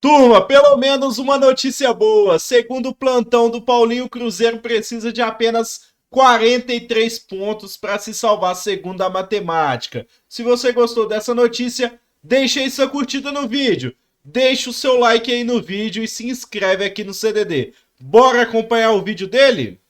Turma, pelo menos uma notícia boa. Segundo o plantão do Paulinho, o Cruzeiro precisa de apenas 43 pontos para se salvar segundo a matemática. Se você gostou dessa notícia, deixe aí sua curtida no vídeo. Deixe o seu like aí no vídeo e se inscreve aqui no CDD. Bora acompanhar o vídeo dele?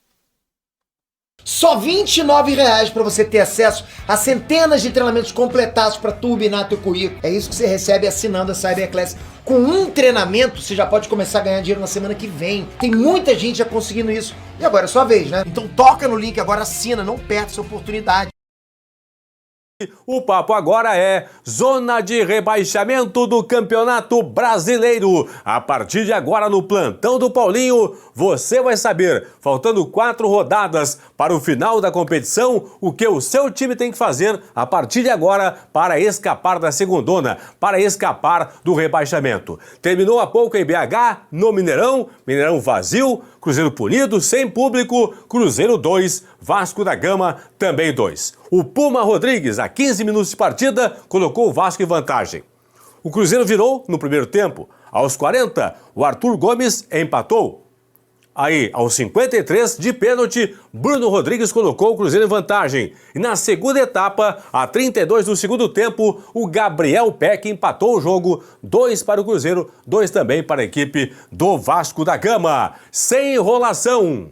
Só R$29 para você ter acesso a centenas de treinamentos completados para turbinar teu currículo. É isso que você recebe assinando a Cyberclass. Com um treinamento, você já pode começar a ganhar dinheiro na semana que vem. Tem muita gente já conseguindo isso. E agora é sua vez, né? Então toca no link agora, assina, não perde essa oportunidade. O papo agora é zona de rebaixamento do Campeonato Brasileiro. A partir de agora no plantão do Paulinho, você vai saber, faltando 4 rodadas para o final da competição, o que o seu time tem que fazer a partir de agora para escapar da segundona, para escapar do rebaixamento. Terminou há pouco em BH, no Mineirão, Mineirão vazio, Cruzeiro punido, sem público, Cruzeiro 2, Vasco da Gama também 2. O Puma Rodrigues, a 15 minutos de partida, colocou o Vasco em vantagem. O Cruzeiro virou no primeiro tempo. Aos 40, o Arthur Gomes empatou. Aí, aos 53, de pênalti, Bruno Rodrigues colocou o Cruzeiro em vantagem. E na segunda etapa, a 32 do segundo tempo, o Gabriel Peck empatou o jogo. 2 para o Cruzeiro, 2 também para a equipe do Vasco da Gama. Sem enrolação.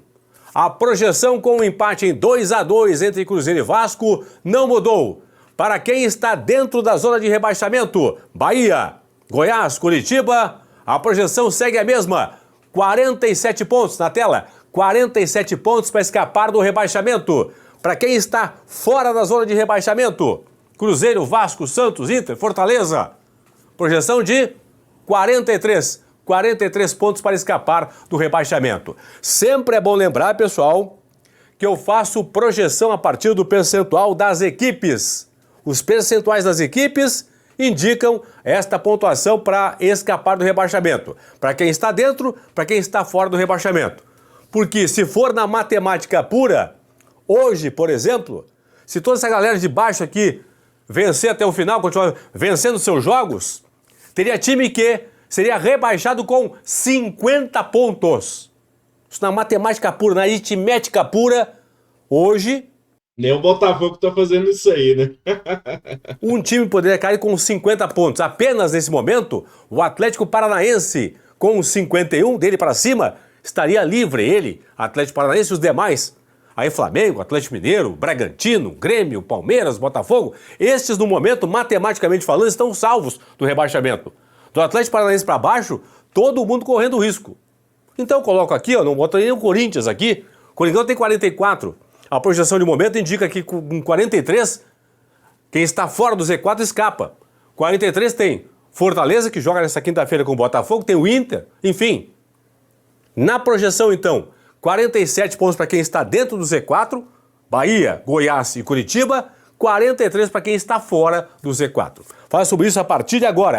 A projeção com um empate em 2-2 entre Cruzeiro e Vasco não mudou. Para quem está dentro da zona de rebaixamento, Bahia, Goiás, Curitiba, a projeção segue a mesma. 47 pontos na tela, 47 pontos para escapar do rebaixamento. Para quem está fora da zona de rebaixamento, Cruzeiro, Vasco, Santos, Inter, Fortaleza, projeção de 43 pontos para escapar do rebaixamento. Sempre é bom lembrar, pessoal, que eu faço projeção a partir do percentual das equipes. Os percentuais das equipes indicam esta pontuação para escapar do rebaixamento. Para quem está dentro, para quem está fora do rebaixamento. Porque se for na matemática pura, hoje, por exemplo, se toda essa galera de baixo aqui vencer até o final, continuar vencendo seus jogos, teria time que seria rebaixado com 50 pontos. Isso na matemática pura, na aritmética pura, hoje... Nem o Botafogo tá fazendo isso aí, né? Um time poderia cair com 50 pontos. Apenas nesse momento, o Atlético Paranaense, com 51 dele para cima, estaria livre. Ele, Atlético Paranaense e os demais. Aí Flamengo, Atlético Mineiro, Bragantino, Grêmio, Palmeiras, Botafogo. Estes, no momento, matematicamente falando, estão salvos do rebaixamento. Do Atlético Paranaense para baixo, todo mundo correndo risco. Então eu coloco aqui, ó, não boto nem o Corinthians aqui. O Corinthians tem 44. A projeção de momento indica que com 43, quem está fora do Z4 escapa. 43 tem Fortaleza, que joga nessa quinta-feira com o Botafogo, tem o Inter, enfim. Na projeção, então, 47 pontos para quem está dentro do Z4, Bahia, Goiás e Curitiba, 43 para quem está fora do Z4. Fala sobre isso a partir de agora.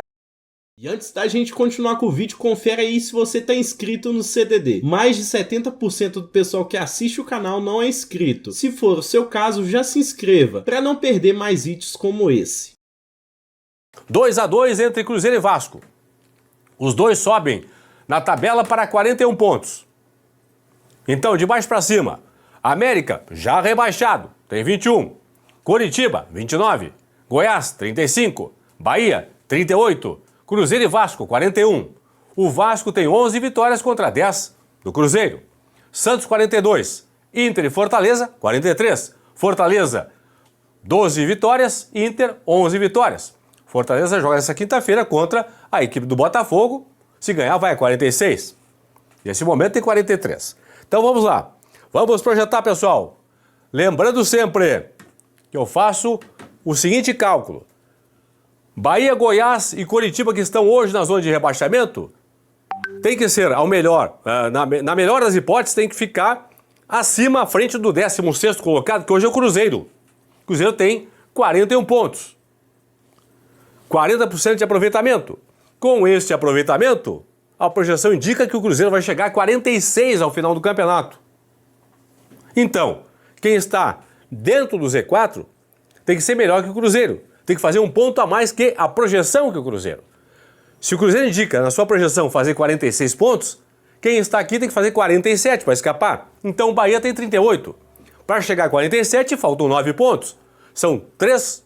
E antes da gente continuar com o vídeo, confere aí se você está inscrito no CDD. Mais de 70% do pessoal que assiste o canal não é inscrito. Se for o seu caso, já se inscreva, para não perder mais vídeos como esse. 2-2 entre Cruzeiro e Vasco. Os dois sobem na tabela para 41 pontos. Então, de baixo para cima, América, já rebaixado, tem 21. Coritiba, 29. Goiás, 35. Bahia, 38. Cruzeiro e Vasco, 41. O Vasco tem 11 vitórias contra 10 do Cruzeiro. Santos, 42. Inter e Fortaleza, 43. Fortaleza, 12 vitórias. Inter, 11 vitórias. Fortaleza joga nessa quinta-feira contra a equipe do Botafogo. Se ganhar, vai a 46. Nesse momento tem 43. Então vamos lá. Vamos projetar, pessoal. Lembrando sempre que eu faço o seguinte cálculo. Bahia, Goiás e Coritiba, que estão hoje na zona de rebaixamento, tem que ser, ao melhor, na melhor das hipóteses, tem que ficar acima, à frente do 16º colocado, que hoje é o Cruzeiro. O Cruzeiro tem 41 pontos. 40% de aproveitamento. Com este aproveitamento, a projeção indica que o Cruzeiro vai chegar a 46 ao final do campeonato. Então, quem está dentro do Z4 tem que ser melhor que o Cruzeiro. Tem que fazer um ponto a mais que a projeção que o Cruzeiro. Se o Cruzeiro indica na sua projeção fazer 46 pontos, quem está aqui tem que fazer 47 para escapar. Então o Bahia tem 38. Para chegar a 47, faltam 9 pontos. São 3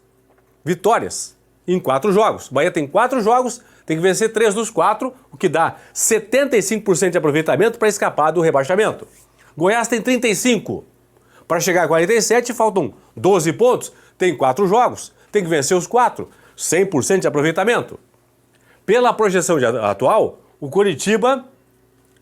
vitórias em 4 jogos. O Bahia tem 4 jogos, tem que vencer 3 dos 4, o que dá 75% de aproveitamento para escapar do rebaixamento. Goiás tem 35. Para chegar a 47, faltam 12 pontos, tem 4 jogos, tem que vencer os 4, 100% de aproveitamento. Pela projeção atual, o Coritiba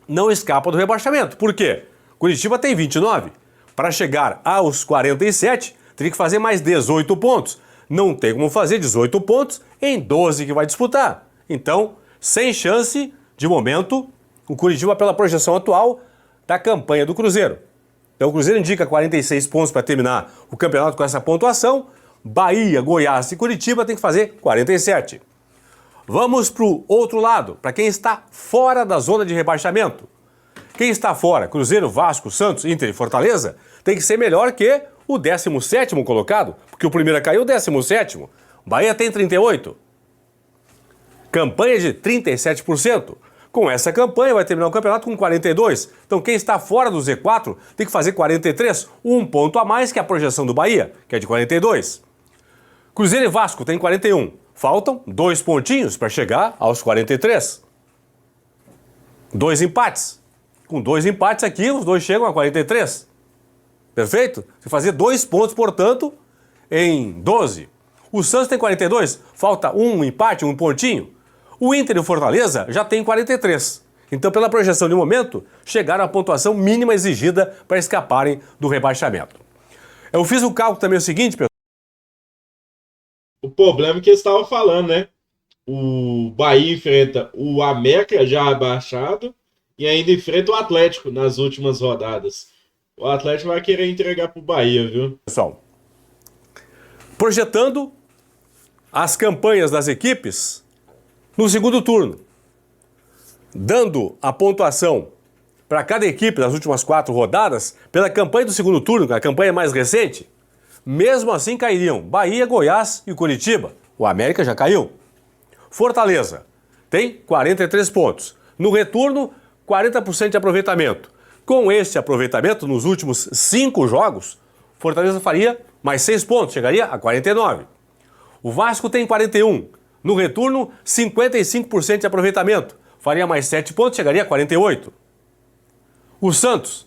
não escapa do rebaixamento. Por quê? O Coritiba tem 29. Para chegar aos 47, teria que fazer mais 18 pontos. Não tem como fazer 18 pontos em 12 que vai disputar. Então, sem chance, de momento, o Coritiba pela projeção atual da campanha do Cruzeiro. Então o Cruzeiro indica 46 pontos para terminar o campeonato com essa pontuação. Bahia, Goiás e Coritiba tem que fazer 47. Vamos para o outro lado, para quem está fora da zona de rebaixamento. Quem está fora, Cruzeiro, Vasco, Santos, Inter e Fortaleza, tem que ser melhor que o 17º colocado, porque o primeiro caiu, o 17º. Bahia tem 38. Campanha de 37%. Com essa campanha vai terminar o campeonato com 42. Então quem está fora do Z4 tem que fazer 43, um ponto a mais que a projeção do Bahia, que é de 42. Cruzeiro e Vasco tem 41. Faltam 2 pontinhos para chegar aos 43. 2 empates. Com 2 empates aqui, os dois chegam a 43. Perfeito? Você fazer 2 pontos, portanto, em 12. O Santos tem 42, falta um empate, um pontinho. O Inter e o Fortaleza já tem 43. Então, pela projeção de momento, chegaram à pontuação mínima exigida para escaparem do rebaixamento. Eu fiz o cálculo também o seguinte, pessoal. O problema é que eles estavam falando, né? O Bahia enfrenta o América já abaixado e ainda enfrenta o Atlético nas últimas rodadas. O Atlético vai querer entregar pro Bahia, viu? Pessoal, projetando as campanhas das equipes no segundo turno, dando a pontuação para cada equipe nas últimas 4 rodadas, pela campanha do segundo turno, a campanha mais recente, mesmo assim cairiam Bahia, Goiás e Coritiba. O América já caiu. Fortaleza tem 43 pontos. No retorno, 40% de aproveitamento. Com esse aproveitamento, nos últimos 5 jogos, Fortaleza faria mais 6 pontos, chegaria a 49. O Vasco tem 41. No retorno, 55% de aproveitamento. Faria mais 7 pontos, chegaria a 48. O Santos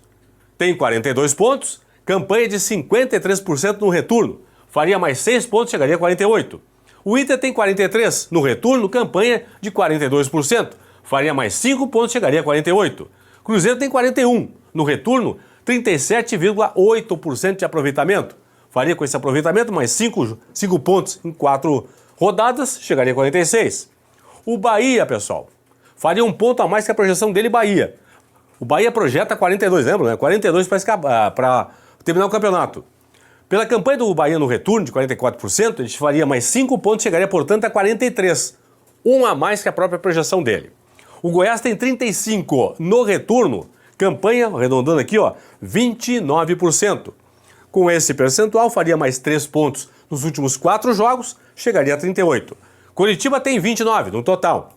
tem 42 pontos, campanha de 53% no retorno. Faria mais 6 pontos, chegaria a 48. O Inter tem 43 no retorno, campanha de 42%. Faria mais 5 pontos, chegaria a 48. Cruzeiro tem 41 no retorno, 37,8% de aproveitamento. Faria com esse aproveitamento mais 5 pontos em 4 rodadas, chegaria a 46. O Bahia, pessoal, faria um ponto a mais que a projeção dele, Bahia. O Bahia projeta 42, lembra, né? 42 para terminar o campeonato. Pela campanha do Bahia no retorno, de 44%, a gente faria mais 5 pontos, chegaria, portanto, a 43. Um a mais que a própria projeção dele. O Goiás tem 35 no retorno, campanha, arredondando aqui, ó, 29%. Com esse percentual, faria mais 3 pontos nos últimos 4 jogos, chegaria a 38. Coritiba tem 29 no total.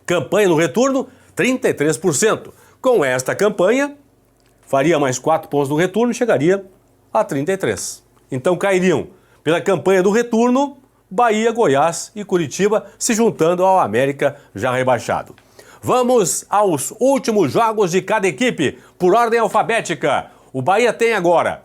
Campanha no retorno, 33%. Com esta campanha, faria mais 4 pontos no retorno e chegaria a 33. Então cairiam, pela campanha do retorno, Bahia, Goiás e Coritiba se juntando ao América já rebaixado. Vamos aos últimos jogos de cada equipe, por ordem alfabética. O Bahia tem agora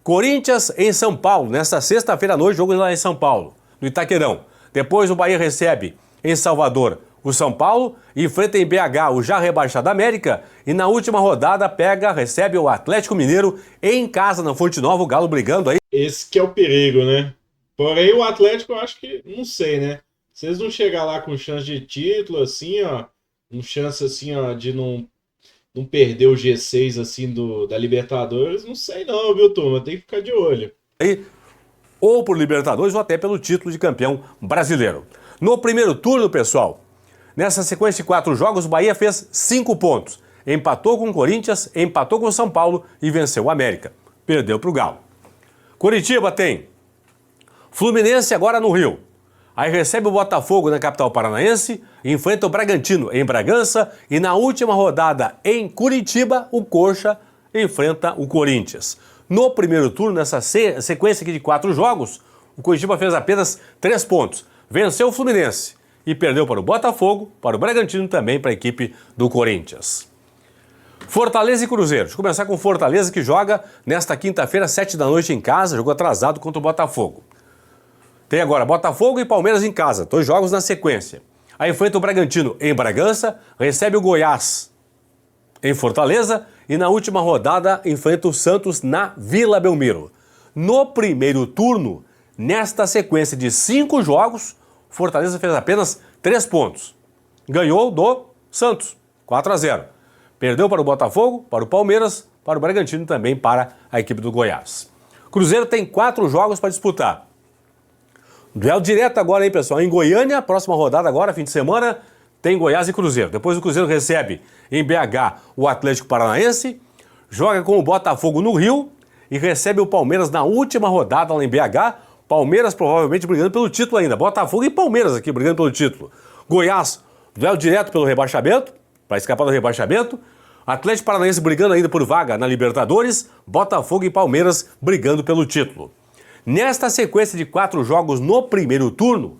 Corinthians em São Paulo, nesta sexta-feira à noite, jogo lá em São Paulo, no Itaquerão. Depois o Bahia recebe em Salvador o São Paulo, enfrenta em BH o já rebaixado América e na última rodada recebe o Atlético Mineiro em casa na Fonte Nova, o Galo brigando aí. Esse que é o perigo, né? Porém o Atlético eu acho que, não sei, né? Se eles não chegar lá com chance de título, assim, ó, um chance assim, ó, de não perder o G6 assim da Libertadores, não sei não, viu, turma? Tem que ficar de olho. Aí, ou por Libertadores ou até pelo título de campeão brasileiro. No primeiro turno, pessoal, nessa sequência de 4 jogos, o Bahia fez 5 pontos. Empatou com o Corinthians, empatou com o São Paulo e venceu o América. Perdeu para o Galo. Coritiba tem Fluminense agora no Rio. Aí recebe o Botafogo na capital paranaense, enfrenta o Bragantino em Bragança e na última rodada em Curitiba, o Coxa enfrenta o Corinthians. No primeiro turno, nessa sequência aqui de 4 jogos, o Curitiba fez apenas 3 pontos. Venceu o Fluminense e perdeu para o Botafogo, para o Bragantino e também para a equipe do Corinthians. Fortaleza e Cruzeiro. Deixa eu começar com Fortaleza, que joga nesta quinta-feira, 7 da noite em casa, jogou atrasado contra o Botafogo. Tem agora Botafogo e Palmeiras em casa, 2 jogos na sequência. Aí enfrenta o Bragantino em Bragança, recebe o Goiás em Fortaleza e na última rodada enfrenta o Santos na Vila Belmiro. No primeiro turno, nesta sequência de 5 jogos, Fortaleza fez apenas 3 pontos. Ganhou do Santos, 4-0. Perdeu para o Botafogo, para o Palmeiras, para o Bragantino e também para a equipe do Goiás. Cruzeiro tem 4 jogos para disputar. Duelo direto agora, hein, pessoal? Em Goiânia, próxima rodada agora, fim de semana, tem Goiás e Cruzeiro. Depois o Cruzeiro recebe em BH o Atlético Paranaense, joga com o Botafogo no Rio e recebe o Palmeiras na última rodada lá em BH. Palmeiras provavelmente brigando pelo título ainda. Botafogo e Palmeiras aqui brigando pelo título. Goiás, duelo direto pelo rebaixamento, para escapar do rebaixamento. Atlético Paranaense brigando ainda por vaga na Libertadores. Botafogo e Palmeiras brigando pelo título. Nesta sequência de 4 jogos no primeiro turno,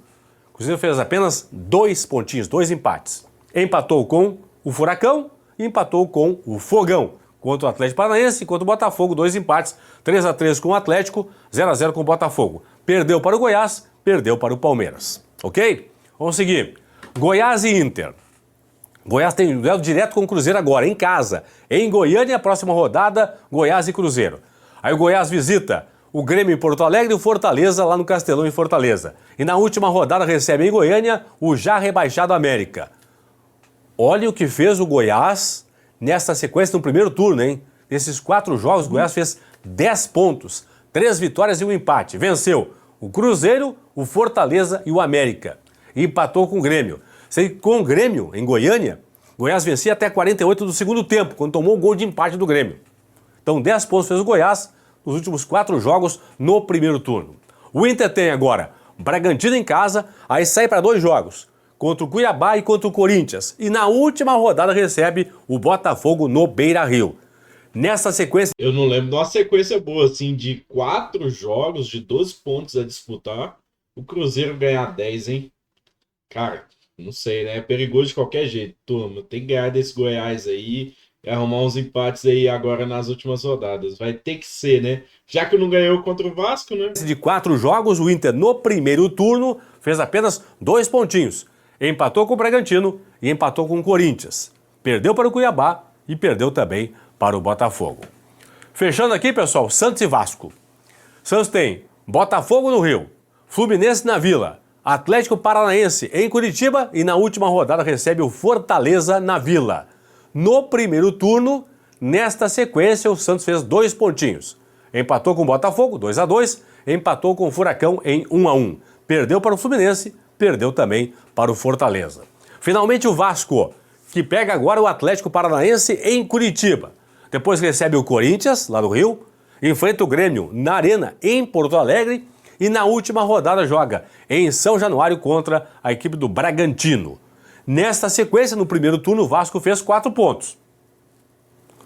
o Cruzeiro fez apenas 2 pontinhos, 2 empates. Empatou com o Furacão e empatou com o Fogão. Contra o Atlético Paranaense e contra o Botafogo, 2 empates. 3-3 com o Atlético, 0-0 com o Botafogo. Perdeu para o Goiás, perdeu para o Palmeiras. Ok? Vamos seguir. Goiás e Inter. Goiás tem um duelo direto com o Cruzeiro agora, em casa. Em Goiânia, a próxima rodada, Goiás e Cruzeiro. Aí o Goiás visita o Grêmio em Porto Alegre e o Fortaleza lá no Castelão em Fortaleza. E na última rodada recebe em Goiânia o já rebaixado América. Olha o que fez o Goiás nesta sequência no primeiro turno, hein? Nesses 4 jogos, o Goiás fez 10 pontos, 3 vitórias e 1 empate. Venceu o Cruzeiro, o Fortaleza e o América. E empatou com o Grêmio. Com o Grêmio, em Goiânia, Goiás vencia até 48 do segundo tempo, quando tomou o gol de empate do Grêmio. Então 10 pontos fez o Goiás nos últimos 4 jogos no primeiro turno. O Inter tem agora Bragantino em casa, aí sai para 2 jogos, contra o Cuiabá e contra o Corinthians. E na última rodada recebe o Botafogo no Beira-Rio. Nessa sequência... Eu não lembro de uma sequência boa, assim, de 4 jogos, de 12 pontos a disputar, o Cruzeiro ganhar 10, hein? Cara, não sei, né? É perigoso de qualquer jeito, turma. Tem que ganhar desse Goiás aí e arrumar uns empates aí agora nas últimas rodadas. Vai ter que ser, né? Já que não ganhou contra o Vasco, né? De 4 jogos, o Inter no primeiro turno fez apenas 2 pontinhos. Empatou com o Bragantino e empatou com o Corinthians. Perdeu para o Cuiabá e perdeu também para o Botafogo. Fechando aqui, pessoal, Santos e Vasco. Santos tem Botafogo no Rio, Fluminense na Vila, Atlético Paranaense em Curitiba e na última rodada recebe o Fortaleza na Vila. No primeiro turno, nesta sequência, o Santos fez 2 pontinhos. Empatou com o Botafogo, 2-2, empatou com o Furacão em 1-1. Perdeu para o Fluminense, perdeu também para o Fortaleza. Finalmente o Vasco, que pega agora o Atlético Paranaense em Curitiba. Depois recebe o Corinthians, lá do Rio, enfrenta o Grêmio na Arena, em Porto Alegre, e na última rodada joga em São Januário contra a equipe do Bragantino. Nesta sequência, no primeiro turno, o Vasco fez 4 pontos.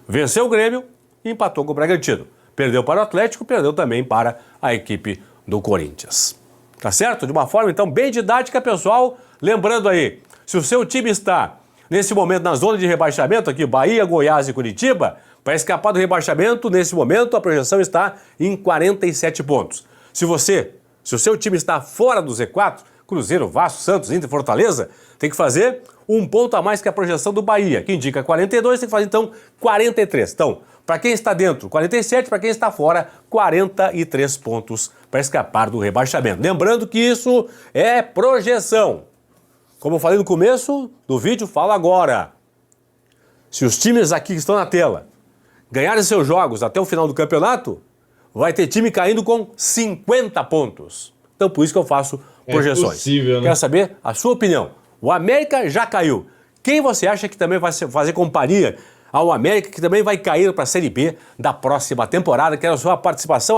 Venceu o Grêmio e empatou com o Bragantino. Perdeu para o Atlético, perdeu também para a equipe do Corinthians. Tá certo? De uma forma, então, bem didática, pessoal. Lembrando aí, se o seu time está, nesse momento, na zona de rebaixamento, aqui, Bahia, Goiás e Curitiba, para escapar do rebaixamento, nesse momento, a projeção está em 47 pontos. Se o seu time está fora do Z4, Cruzeiro, Vasco, Santos, Inter, Fortaleza, tem que fazer 1 ponto a mais que a projeção do Bahia, que indica 42, tem que fazer então 43. Então, para quem está dentro, 47, para quem está fora, 43 pontos para escapar do rebaixamento. Lembrando que isso é projeção. Como eu falei no começo do vídeo, falo agora. Se os times aqui que estão na tela ganharem seus jogos até o final do campeonato, vai ter time caindo com 50 pontos. Então, por isso que eu faço projeções. É possível, né? Quero saber a sua opinião. O América já caiu. Quem você acha que também vai fazer companhia ao América, que também vai cair para a Série B da próxima temporada? Quero a sua participação.